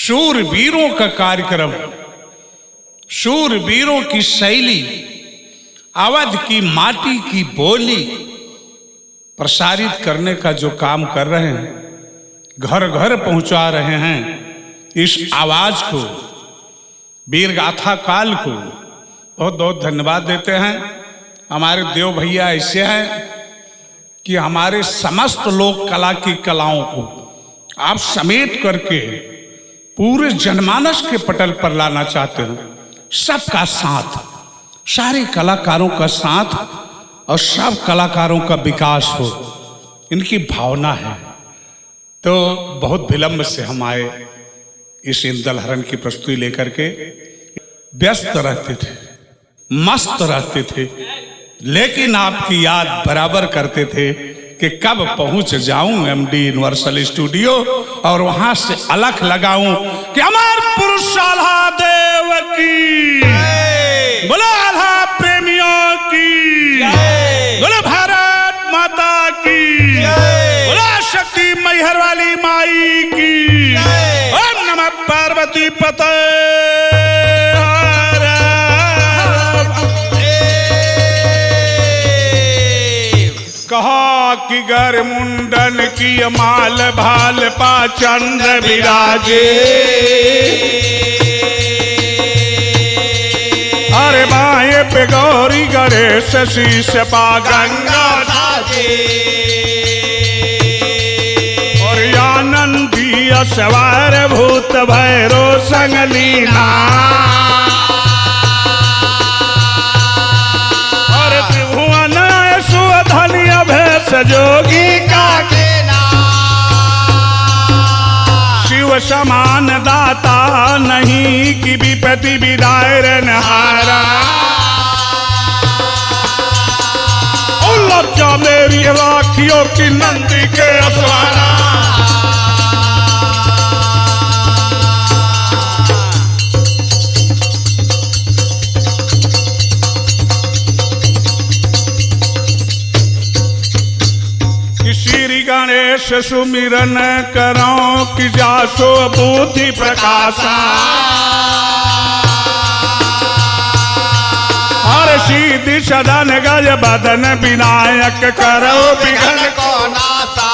शूरवीरों का कार्यक्रम, शूरवीरों की शैली, अवध की माटी की बोली प्रसारित करने का जो काम कर रहे हैं, घर घर पहुंचा रहे हैं, इस आवाज को, वीर गाथा काल को बहुत बहुत धन्यवाद देते हैं। हमारे देव भैया ऐसे हैं कि हमारे समस्त लोक कला की कलाओं को आप समेट करके पूरे जनमानस के पटल पर लाना चाहते हो। सबका साथ, सारे कलाकारों का साथ और सब कलाकारों का विकास हो, इनकी भावना है। तो बहुत विलंब से हम आए इस इंदल हरण की प्रस्तुति लेकर के। व्यस्त रहते थे, मस्त रहते थे, लेकिन आपकी याद बराबर करते थे कि कब पहुंच जाऊं एमडी यूनिवर्सल स्टूडियो और वहां से अलख लगाऊं कि अमर पुरुष आल्हा देव की, बोलो आल्हा प्रेमियों की, बोलो भारत माता की, बोलो शक्ति मैहर वाली माई की, ओम नमः पार्वती पते। कहा कि गर मुंडन की माल भाल पा चंद्र विराजे, अरे बाएं पे गौरी गणेश शीश पा गंगा साजे, और आनंदी सवार भूत भैरो संग लीना, और त्रिभुवन सुधनी अभेस जोगी का केना, शिव समान दाता नहीं कि विपत्ति विदायर नहारा, लज्जा मेरी राखियों की नंदी के असवारा। श्री गणेश सुमिरन करो कि जासो बुद्धि प्रकाशा, हर सीधि सदन गज बदन विनायक करो विघ्न को नासा,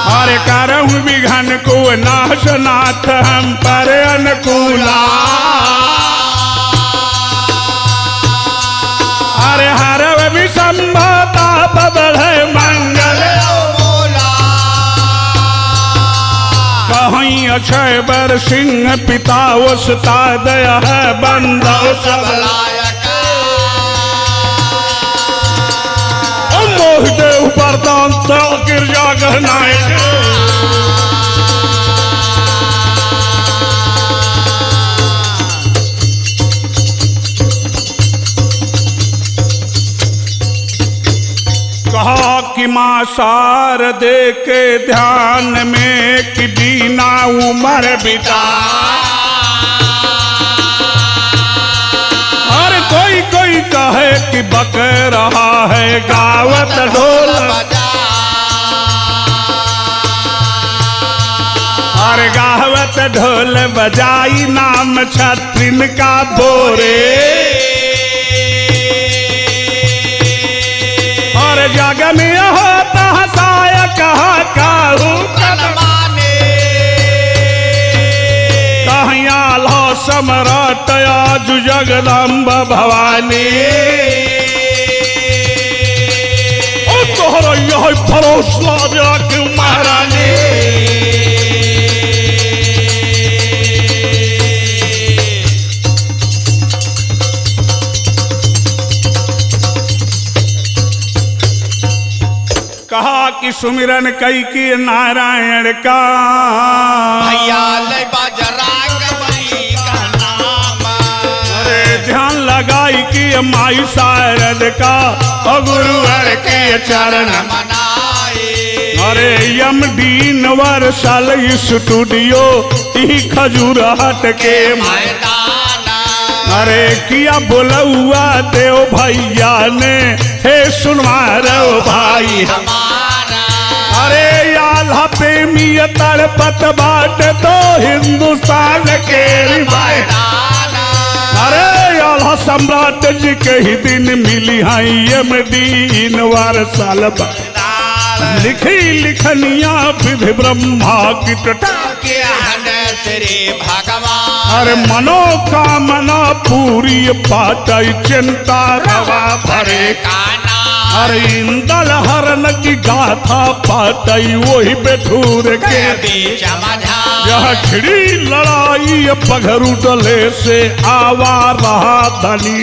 हर करहु विघ्न को नाश नाथ हम पर अनुकूला, हरे हर विषमता बढ़े मंगल बोला, कहीं अक्षय बर सिंह पिता उसता दया है बंदा सब लायक, मोह देव वरदान तो गिरजा गहनायक, कहा कि माँ सार दे के ध्यान में कि दीना उमर बिता, और कोई कोई कहे कि बक रहा है गावत ढोल बजा, और गावत ढोल बजाई नाम छत्रिन का बोरे, जग में होता हसाय कहा काहू कलमाने, कहीं आल्हा सम्राट आज जगदम्ब भवानी, ओ तोहरा यह भरोसा जाके महारानी, कहा कि सुमिरन कई की नारायण का, भैया ले बजरंग बली का नाम, अरे ध्यान लगाई कि माई शारद का, और गुरुवर के चरण मनाए, अरे एमडी यूनिवर्सल स्टूडियो ही खजूरहट के मैदान, अरे किया बोलुआ देव भैया ने, हे सुनवा रो भाई हमारा, अरे आल्हा प्रेमी तड़पत बाटे तो हिंदुस्तान के मैदान अरे आला सम्राट जी के ही दिन मिली है यम दीन वार साल लिखी लिखनिया विधि ब्रह्मा की के हन श्री भगवान अरे मनोकामना पूरी पाटई चिंता रवा भरे काना अरे इंदल हरण की गाथा पाटई वही बेठूर के बीच मझा यह छिड़ी लड़ाई पघरू डले से आवा रहा धनी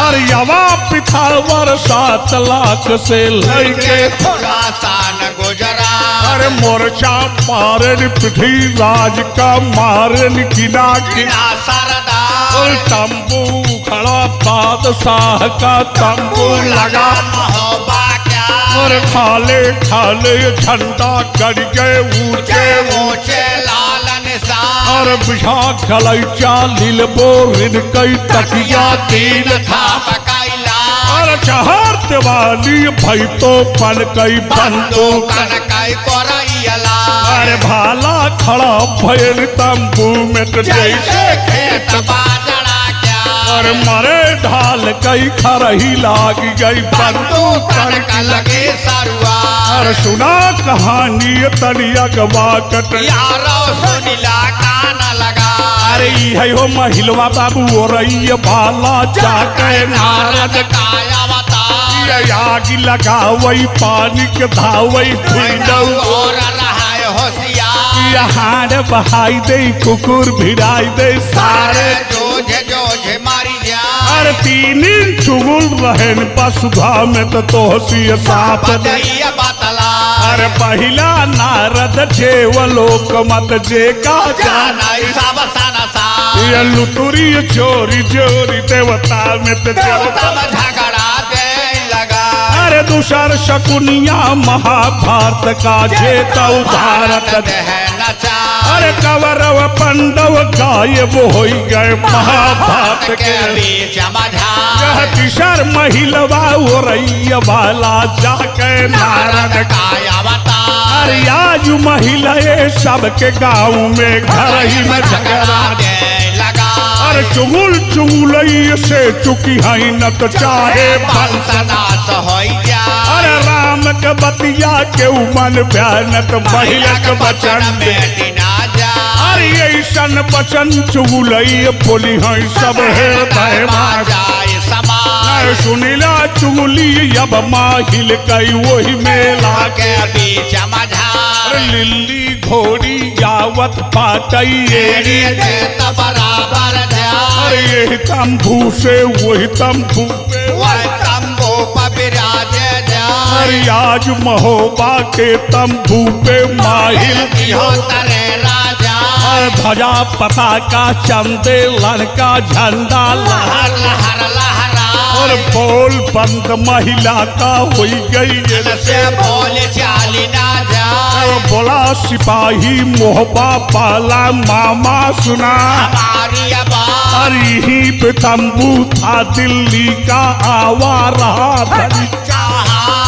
अरे यवा पिथावर 7 लाख से लड़के खुरासान गुजरा अरे मोर्चा मारन पृथ्वीराज का मारन किना बिना सरदार और तंबू खड़ा बादशाह का तंबू लगा महोबा क्या और खाले खाले झंडा गड़ गए ऊंचे ऊंचे लाल निशान और बिछा गलैचा लील बोरिन कई तकिया तीन था पकाइला और चहर दिवाली भई तो पन कई बंदो कन कई कोरैला अरे भाला खड़ा भयल तंबू में तो जैसे खेत बाजरा क्या और मरे ढाल कई खरही लाग गई बंदू कन का लगे सरुआ और सुना कहानी तनिया गवाकट यारो सुनिला कान लगा अरे है हो महिलवा बाबू हो रही भाला जाके नारद कायावतार आगी लगावई पानी के धावई और रहाय होशियार हाड़ बहाई दे कुकुर भिड़ाई दे सारे जोझे जोझे मारी जा अरे 3 चुगुल रहन पशुधा में तो तोहसी साफ दे बदइया बतला अरे पहिला नारद जेवलोक मत जे का जाना जानई सब सनसा ये लुतुरी चोरी चोरी देवता में तो देवता तब झगड़ा दे लगा अरे दूसर शकुनिया महाभारत का जेता भारत देह नचा अरे कौरव पांडव गायब हो गए महाभारत के बीच मझा यह तीसर महिलवा हो रही वाला जाके नारद कायावतार अरे आज महिला सबके गाँव में घर ही में झगड़ा दे लगा अरे चुगुल चुगुलई से चुकी है न तो चाहे बंसनास होई जा अरे राम के बतिया के मन भयानक महिला के वचन में बेटिना जा अरे ऐसन वचन चुगुलई बोली है सब हृदय में जाए समा अरे सुनीला चुगली अब माहिल कई वही मेला के बीच मझा अरे लिल्ली घोड़ी यावत पाटई एड़ी देत बराबर ध्यान अरे यही तंबू से वही तंबू पे वह तंबू पर विराजे ध्यान अरे आज महोबा के तंबू पे माहिल हो तरे राजा और ध्वजा पताका चंदे लड़का झंडा लहर लहर लहर लहरा और बोल बंद महिला का हुई गई से बोल चाली ना जा और बोला सिपाही मोहबा पाला मामा सुना हमारी आवाज और यहीं पे तंबू था दिल्ली का आवा रहा धनी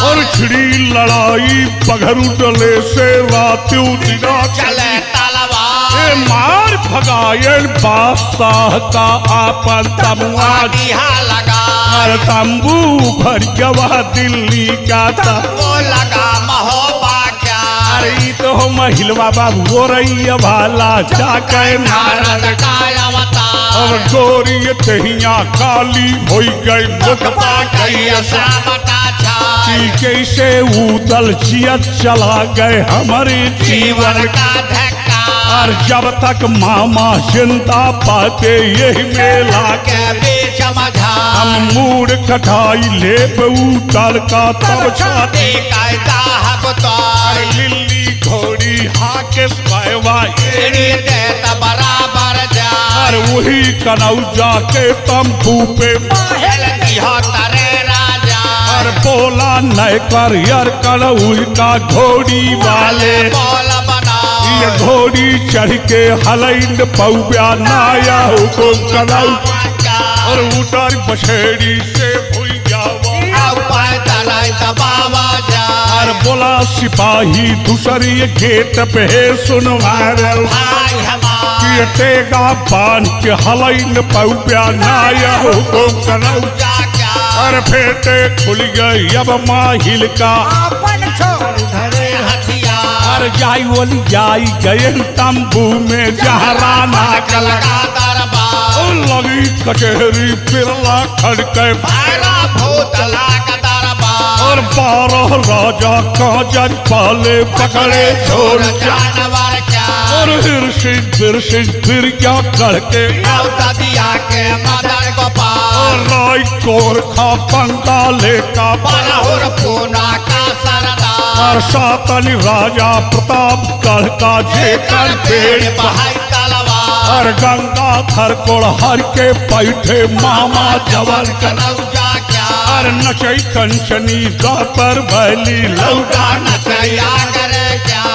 और छिड़ी लड़ाई पघरू डले से रात्यु दिना चले तलवार ए मार भगायन बादशाह का आपन तमुआ दिहा लगा और तंबू भर गवा दिल्ली का वो लगा महोबा क्या अरे ई तो हो महिलवा बाबू हो रही भाला जाके नारद नारद कायावतार और गोरी तहिया काली हो गई मुखता गई श्यामता छाई कि कैसे उदल जियत चला गए हमारे जीवन जीवन का धक्का और जब तक मामा जिंदा पाते यही मेला के बीच मझा हम मूड कटाई ले उतल का तब छाती कायदा हकतार लिल्ली घोड़ी हाके स्वायवा एड़ी देत बराबर जा और वही कनौजा के तंबू पे महल दिहा तरे राजा और बोला नय कर यार कनऊ का घोड़ी वाले बोल बना ये घोड़ी चढ़ के हलैंड पौया नाया हुकुम कनऊ और उतर बछेड़ी से भूल जावा पैदल दबावा जा और बोला सिपाही दूसरी गेट पे सुनवारे भाई हमार टेगा बांध के हलैन पौप्या नाया हुकुम करौ जा क्या और फेटे खुल गई अब माहिल का अपन छोड़ धरे हथियार और जाई बोली जाई गए तंबू में जहराना का लगा दरबार लगी कचहरी पिरला खड़के भैरा भूतला का दरबार और 12 राजा काजन पाले पकड़े छोड़ जानवर क्या और फिर क्या करके न्योता दिया के मदन गोपाल और राय कोर खा बंगाले का बलहुर पूना का सरदार और सातन राजा प्रताप गढ़ का जेकर पेड़ बहाई तलवार और गंगाधर कोड़हर के बैठे मामा जवर कर कनौजा क्या और नचई कंचनी पर बैली लौटा नचैया करे क्या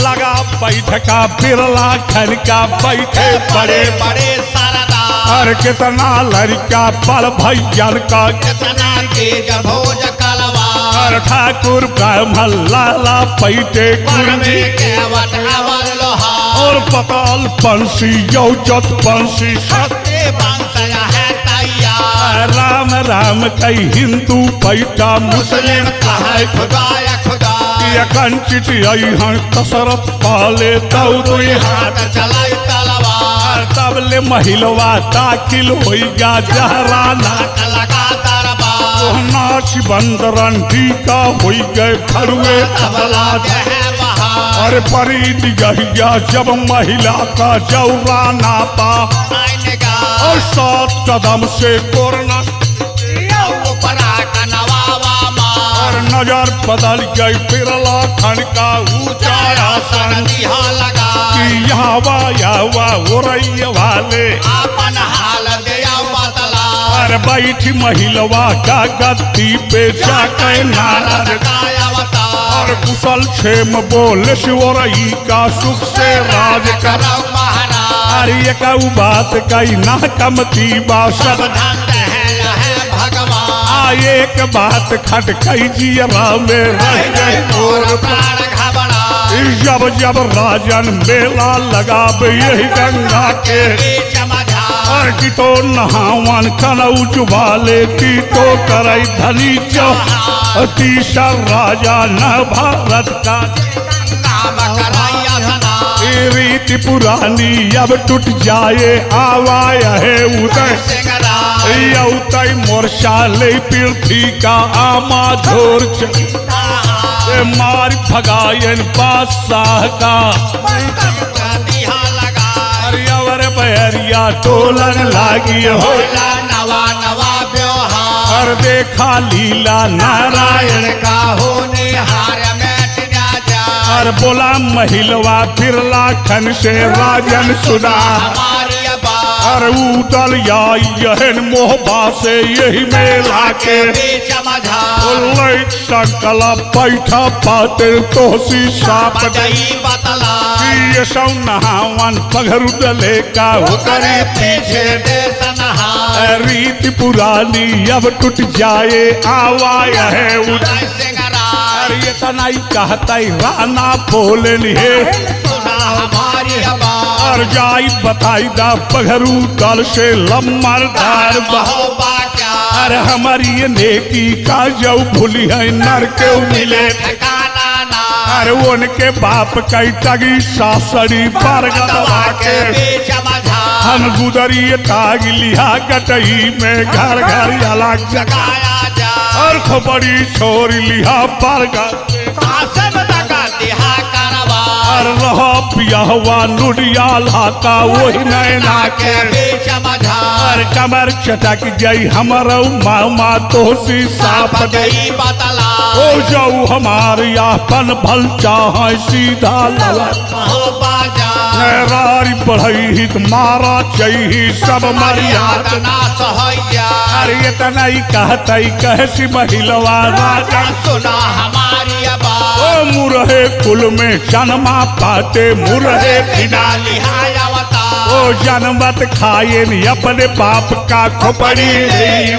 लगा बैठका बिरला खन का बैठे बड़े बड़े बड़े सरदार और कितना लड़का बड़ भैया का कितना तेज भोज कलवार और ठाकुर ब्राह्मण लाला पैटे पर कुंजी में केवट अवर लोहार और पताल पंसी यौजत पंसी सत्य वंश है तैयार राम राम कई हिंदू पैटा मुस्लिम मुस्लिम कहे खुदाया खुदा ये कंचित यहाँ कसरत पाले दुई हाथ चलाई तलवार तबले महिलवा दाखिल हो गया जहराना हाथ लगा दरबार नाच बंदरन टीका हो गए खड़ुए तबला दे बहार और परीद गहिया जब महिला का जौराना पा आइनेगा और 7 कदम से कोरना ऊपरा का नवावा मार और नजर बदल गई बिरला खन का ऊंचा आसन दिहा लगा कि यावा ओरैय वाले अपन हाल दिया बतला और बैठी महिलवा का गद्दी पे जाके नारद काया और कुशल क्षेम बोले शिवरई का सुख से राज कर करौ महाराज अरे ये कहू बात कई ना कमती बासद धन है भगवान आ एक बात खटकई जियरा में रह गई मोर प्राण घबरा जब जब राजन मेला लगाबे यही गंगा के बीच मझा और की तो नहावन कनौज वाले की तो करई धनी चौ तीसर राजा न भारत का काम करैया धना ये रीति पुरानी अब टूट जाए आवाया है उदय सिंगरा उतई मोर्चा ले पृथ्वी का आमा झोर मार भगायन बादशाह का दिहा लगा अरियावर बहरिया टोलन लागी हो होला नवा नवा व्यवहार और देखा लीला नारायण नारायण का होने हार में जा और बोला महिलवा बिरला खन से राजन सुना हमारी बात और उतल यहन मोहबा से यही मेला के बीच मझा लैट सकला बैठा पाते तोसी साप बजई बतला ये सौ नहावन पघरु डले का करे पीछे देश नहा रीति पुरानी अब टूट जाए आवाया है उदय सिंगरा ये तनाई कहता राना बोले हे सुना हमारी बात और जाई बताई दा पघरू दल से लम्मरदार बहु बाक्या अरे हमारी ये नेकी का जो भूली है नर के मिले ठिकाना ना अरे उनके बाप कई टगी सासड़ी पर गदवा के बीच मझा हम गुदरी ताग लिया गटई में घर घर अलग जगह गाया जा और खबरी छोड़ लिया पर कासम तका दिहा करवा और रहा पिया हुआ नुडिया लाका वही नैना के बीच मझा और कमर चटक गई हमारा मामा तोसी साप दे बजई बतला ओ जाऊ हमारे अपन भल चाह सीधा लला बहु बाजा रारी बढ़ई हित मारा चाहिए सब मर्यादा ना सहैया अरे इतना ही कहतई कहसी महिलवा राजा सुना हमारी बात ओ मुरहे कुल में जन्मा पाते मुरहे बिना लिहायावता ओ जनमत खाए अपने बाप का खोपड़ी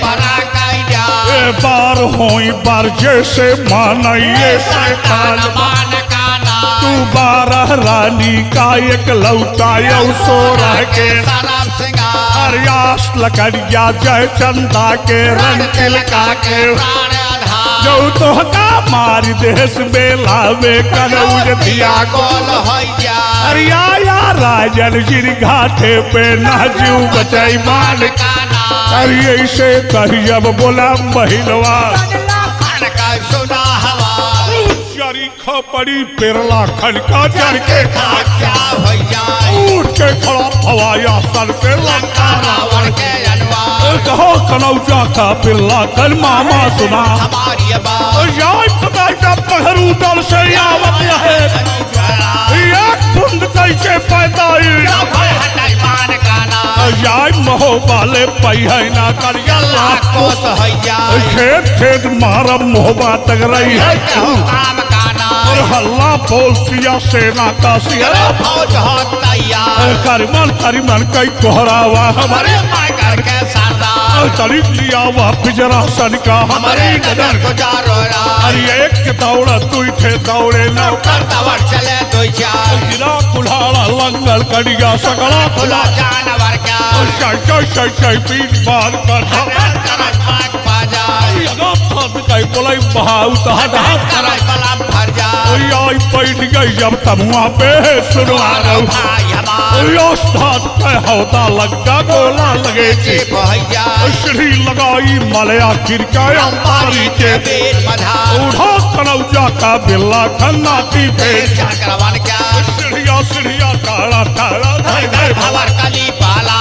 बड़ा कायदा अरे बार होई बार जैसे मानिए शैतान मान काना तू 12 रानी का एक लौटा सो रह के शराब सिंगार अरियास लकड़िया जय चंदा के रंग तिलका के प्राण आधार जो तो का मार देश बेला में कनौज दिया गोल होइया अरिया या राजन गिर घाटे पे नाजू बचाई मान काना अरे से कही अब बोला महिलवा खन का सुना हवा चरी खपड़ी पेरला खनका चढ़ के क्या भैया उठ के खड़ा हवाया सर पे लंका रावण के अनवार कहो कनौजा का पिल्ला कल मामा सुना हमारी बात यार पता जब पहरू दल से आवत है एक बूंद कैसे पैदा हुई हटाई मान काना यार महो वाले पहिया ना करिया लाखों सहैया खेत खेत मारब मोहबा तक रही है काम काना और हल्ला बोल किया सेना का सिया फौज हो तैयार करीमन कई कोहरावा हमारे हमारे मायकर के सरदार तरीक लिया हुआ पिजरा सन का हमारे नजर गुजारो अरे एक दौड़ा तू थे दौड़े न करतवर चले दो चार गिरा कुल्हाड़ा लंगल कड़िया सकड़ा खुला जानवर क्या शय पीठ बार कर करज पाक बाजार बोलाई बहाऊ करज बलम भर जा बैठ गई जब तमुआ पे सुनवा भाई हमार होता लगा गोला लगे चीप भैया सीढ़ी लगाई मलया खिड़का अंबारी के बीर मधार उठा कनौजा का बिल्ला खन्नाती पे चक्रवन क्या सीढ़िया सीढ़िया टाड़ा टाड़ा भवर कली पाला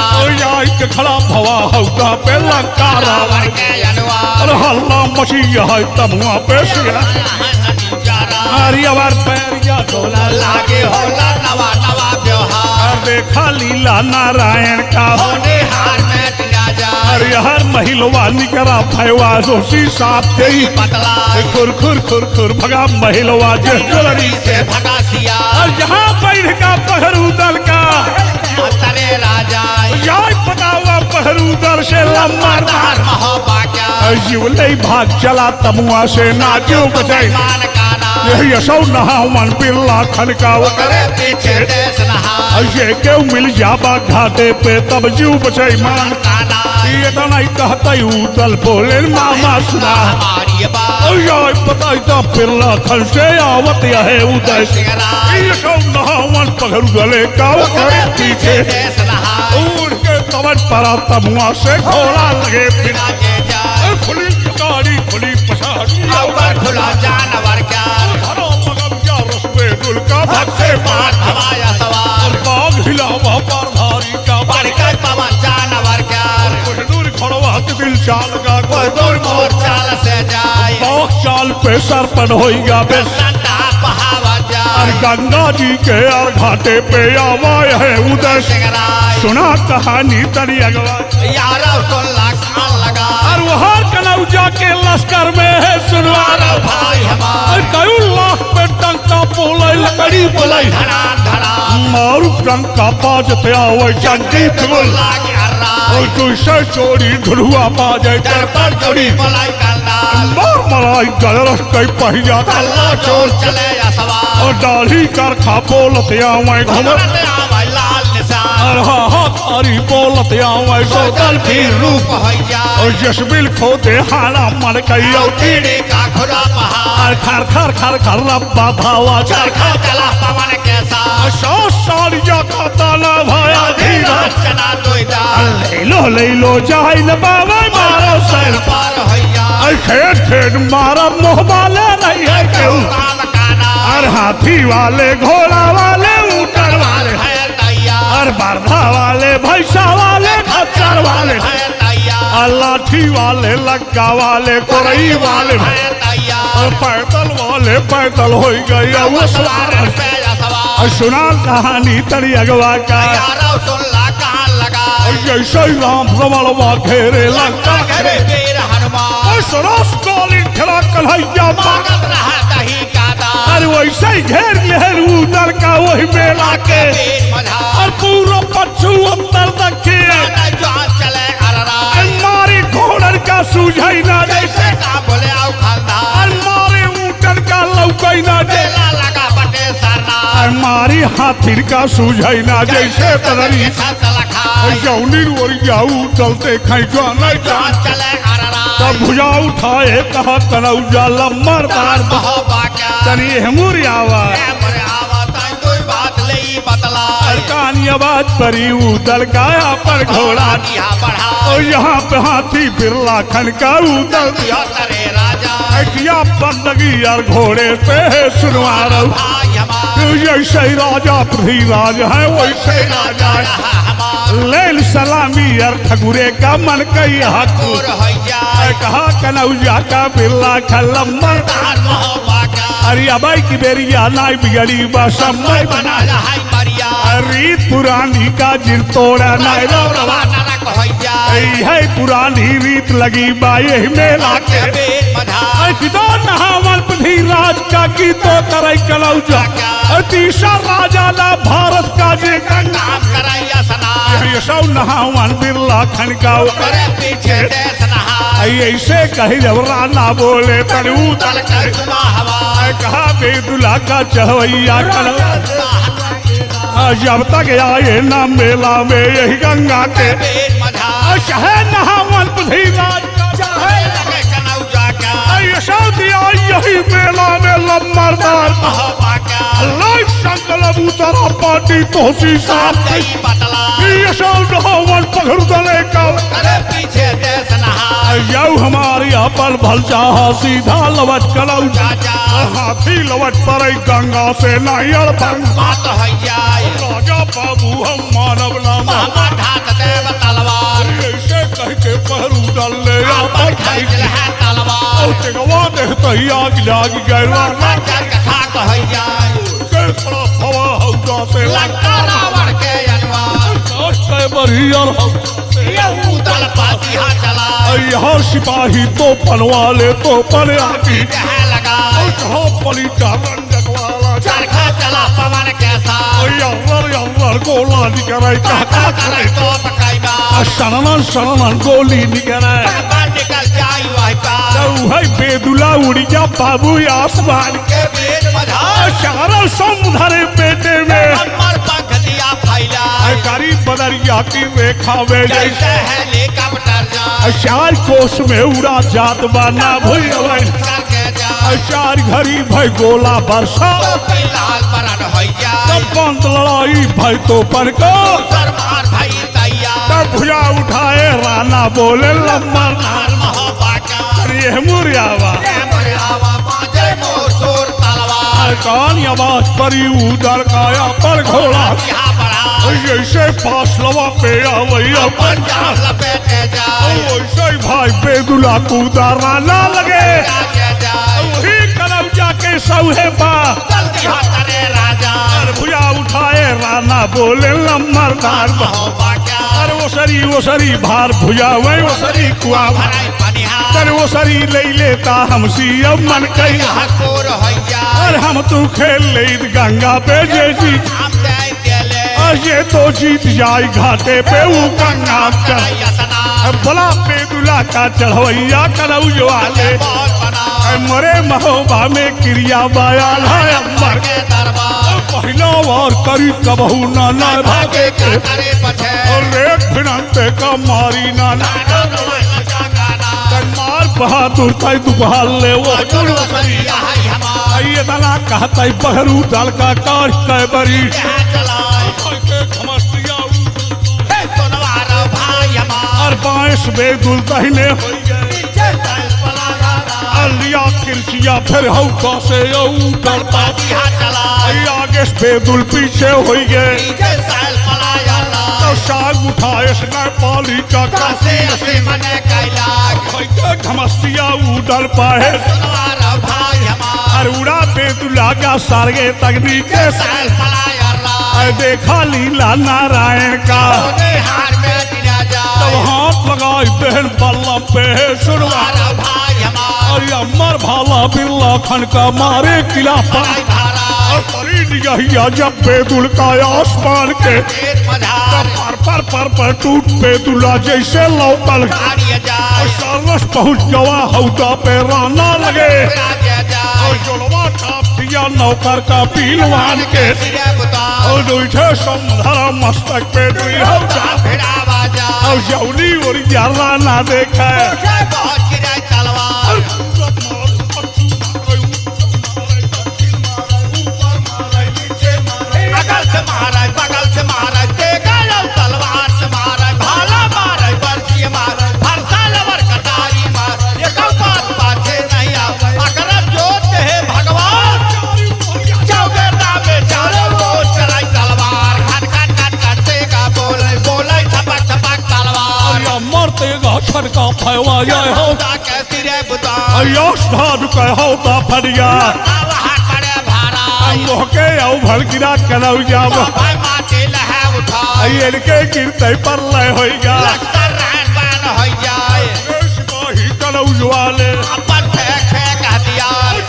के खड़ा भवा होता पे लंका रावण के अनवार और हल्ला मची है तमुआ पे सिया हरियावर पैरिया डोला लागे होला नवा नवा व्यवहार देखा लीला नारायण का होने हार में टिका जा अरे हर महिलवा निकरा भयवा जोशी साथ दे पतला खुर खुर खुर खुर भगा महिलवा जरी से भगा सिया और जहाँ बैठ का पहरू दल का तरे राजा यार पतावा पहरू दल से लम्बादार महोबा क्या जीवले भाग चला तमुआ से नाजो बजाई मान काना यही असौ नहावन बिल्ला खनका करे पीछे देश नहा ये क्यों मिल जाबा घाटे पे तब जीव बचाई मान काना ये तो नहीं कहता उतल बोले मामा सुना हमारी बात पता था बिल्ला खन से आवत है उदय ये सब नहावन पकड़ गले का करे पीछे देश नहा उड़ के तवन परा तमुआ से घोड़ा लगे बिना खुली गाड़ी खुली पछाड़ी ऊपर खुला जानवर क्या घरों मगम क्या रस्मे गुल का भक्से पार हवाया सवार बाग हिलावा पारधारी का बढ़कर पवन जानवर क्या कुछ दूर खड़वा के दिल चाल का कोई दूर मोर चाल से जाए बाग चाल पे सरपन होइगा बे संता बहावत और जाए गंगा जी के और घाटे पे आवाय है उदय सिंगराय सुना कहानी तरी अगवा यारो सुल्ला कान लगा और वहाँ कनौजा के लश्कर में है सुनवार भाई और हमार कई लाख पे टंका बोले लकड़ी बोले धड़ा धड़ा मारू टंका बाजते आवे चंडी बोल लागे अर्रा और तू से चोरी ढुलुआ बाजे डर पर जोड़ी मलाई करना मार मराई गलरस कई पहिया अल्लाह चोर चले या सवार और दाढ़ी कर खा बोलते आवे घुमर घुमरते आवे लाल निशान और हाथारी बोलते आवे सोतल भी फिर रूप हैया और जसबिल खोदे हाड़ा मन कई टीड़ी का खुदा पहाड़ और खर खर खर खर रब्बा धावा चरखा चला पवन के साथ 100 सालिया का ताला भाया धीरा चना दोइदा ले लो जाई न बाबा मारो सर पार हैया खेत खेत मारा मोह वाले नहीं है क्यों काम काना और हाथी वाले घोड़ा वाले ऊँटन वाले है तैयार और बरधा वाले भैंसा वाले खच्चर वाले है तैयार लाठी वाले लक्का वाले कोरई वाले है तैयार और पैदल वाले पैदल हो गई वो सवार पे या सवार और सुना कहानी तरी अगवा का यारो सुल्ला कान लगा जैसे राम रमणवा घेरे लंका घरे वीर हनुमान सरस गोली खड़ा कन्हैया मांगत रहा दही का दाल और वैसे ही घेर घेर उधर का वही मेला के वीर मधार और पूरा पच्छू अंदर दक्षिण जान चले अररा मारी घोड़र का का सूझाई ना जैसे का बोले आओ खानदार मारे ऊँटन का लौकई ना जैसे बेला लगा बटे सरदार मारी हाथी का सूझाई ना जैसे तदरी चला खाई जौनी ओरियाऊ चलते खाई जाना जान चले अररा तब भुजा उठाए कहा कनौजा लम्बर बार हो बाका तनी हमूरी आवाज मरे आवता कोई बात नहीं बतला कहानी आवाज परी उदल गाया पर घोड़ा दिया बढ़ा और यहाँ पे हाथी बिरला खन का उदल दिया तरे राजा किया बंदगी यार घोड़े पे सुनवा रहा भाई हमारा जैसे ही राजा पृथ्वीराज है वैसे ही राजा है। लेल सलामी यार ठकुरे का मन कई हकूर कहा कनौजा का बिरला खलम्बर अरे अबाई की बेरिया नाई बिगड़ी बसम्बर बना रीत पुरानी का जिन तोड़ा नाई है पुरानी रीत लगी बाये मेला के कितो नहावन पृथ्वीराज का की तो तरह कलौजा तीसरा राजा ना भारत का जे गंगा ये सब नहावन बिरला खन का ऐसे कही जब राना बोले तनु तल कहा बेदुला का चढ़वैया कल जब तक आए ना मेला में यही गंगा के शहर नहावन पृथ्वीराज दिया यही मेला में लम्बरदार लाइट संकल्प उतरा पार्टी तोसी साहब ये सब नहावन पकड़ दले का यऊ हमारी अपन भलचा सीधा लवट कलौजा हाथी लवट पर गंगा से नारियल राजा बाबू हम मानव नाम ऐसे कह के पहरू डाल ले देखते ही आग लाग गया यहाँ सिपाही तो पनवाले तो पन आती पलीटा रंजक वाला चला पवन कैसा गोला निकल शरणन शरणन गोली निकल निकल जाई वही पार बेदुला उड़िया बाबू आसमान के पेट बधा चारों समुद्र बेटे में अमर पंख दिया फैला करी बदरिया की रेखा में जैसे है हेलीकॉप्टर जा चार कोस में उड़ा जात बाना भई करके जा चार घड़ी भई गोला बरसा तो लाल बरन होइया तब बंद लड़ाई भई तो पर को सरमार भाई तैयार तब भुजा उठाए राना बोले लम्बर लाल महाबाका अरे मुरियावा मरे आवा बाजे मोर सोर तलवार कान आवाज परी उधर काया पर घोड़ा यहाँ बड़ा ऐसे पास लवा पे आवैया पंजाब लपेटे जाए वैसे भाई बेदुला कूदा राना लगे जाके जाए वही कलौजा के सौहे बा जल्दी हटरे राजा भुजा उठाए राना बोले लम्बरदार महाबाका अरे वो सरी भार भुजा वही वो सरी कुआ भराई पनिहार अरे वो सरी ले लेता हमसी अब मन कही हकोर होइया अरे हम तू खेल ले गंगा पे जे जी हम दे देले ये तो जीत जाए घाटे पे वो गंगा चढ़ यतना भला बेदुला का चढ़वैया कलौज वाले बहुत बना मरे महोबा में क्रिया बयान है अम्बर के दरबार पहला और करी कबहू नाना भागे के करे पछे और एक फिनंते का मारी नाना मार बहादुर तय दुबहाल ले वो ये तना कहता है बहरू दल का काश कै बरी और बांस बेदुल तहने लिया किरचिया फिर हौका से डरता आगे बेदुल पीछे हो गए तो साग उठाए पाली का घमस्तिया उधर पाए और उड़ा बेदुला का सारगे तगनी के देखा लीला नारायण का तब हाथ लगाई बहन बल्लम पे सुनवा और अमर भाला बिल्ला खन का मारे किला पर और परी निगाहिया जब बेदुल का आसमान के तब पर टूट पे दूल्हा जैसे लौटल गाड़ी जाए सरस पहुंच गवा हौदा पे राना लगे राजा जाए और जोड़वा टाप दिया नौकर का पीलवान के सिरे बुताओ और दूठे समधरा मस्तक पे दुई हौदा भिड़ावा जाए और जौली और यारा ना देखे बहुत गिराए तलवार बगल से मारा देखा जाओ तलवार से मारा भाला मारा बर्फी मारा फरसा लवर कटारी मार ये कब बात है नहीं आ अगर जोत है भगवान चौगेरा में चारों ओर चलाई तलवार खट खट खट खट देगा बोले बोले छपक छपक तलवार मरते गाछर का फैवा जाए हो खुदा के सिरे बुता यश धान के हौदा फरिया हाथ पड़े भारा मोहके औ भर गिरा कलौ जाब भाई माटी लहे उठा इनके गिरते पर लय होइगा लश्कर रहन बहन हो जाए सिपाही कलौ जुआले अपन फेंक फेंक हथियार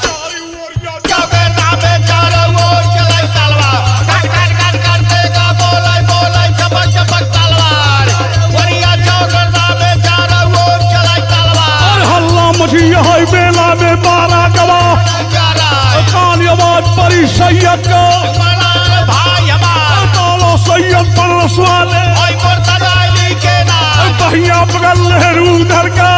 चौगेरा में चारों ओर चलाई तलवार कट कट कट कट देगा बोले बोले चपक चपक तलवार बढ़िया चौगेरा में चारों ओर चलाई तलवार हल्ला मची है बेला में 12 गवा कान आवाज परी सैयद का मलार भाई हमार तालो सैयद पर रसवाले ओए मुर्तजा अली के नाम बहिया बगल नेहरू उधर का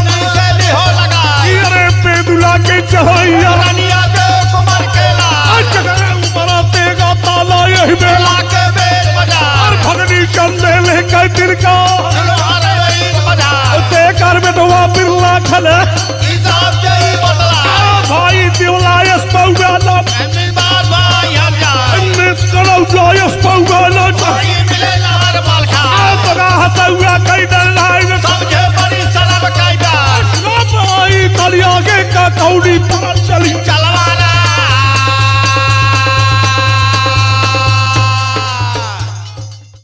नीचे भी हो लगा अरे पेदुला के चढ़ैया रनिया के कुमार के लाल मराते का ताला यही बेला के बेल बजा भगनी चंदे लेकर तिरका हमारे वही बजा देकर बेटवा बिरला खले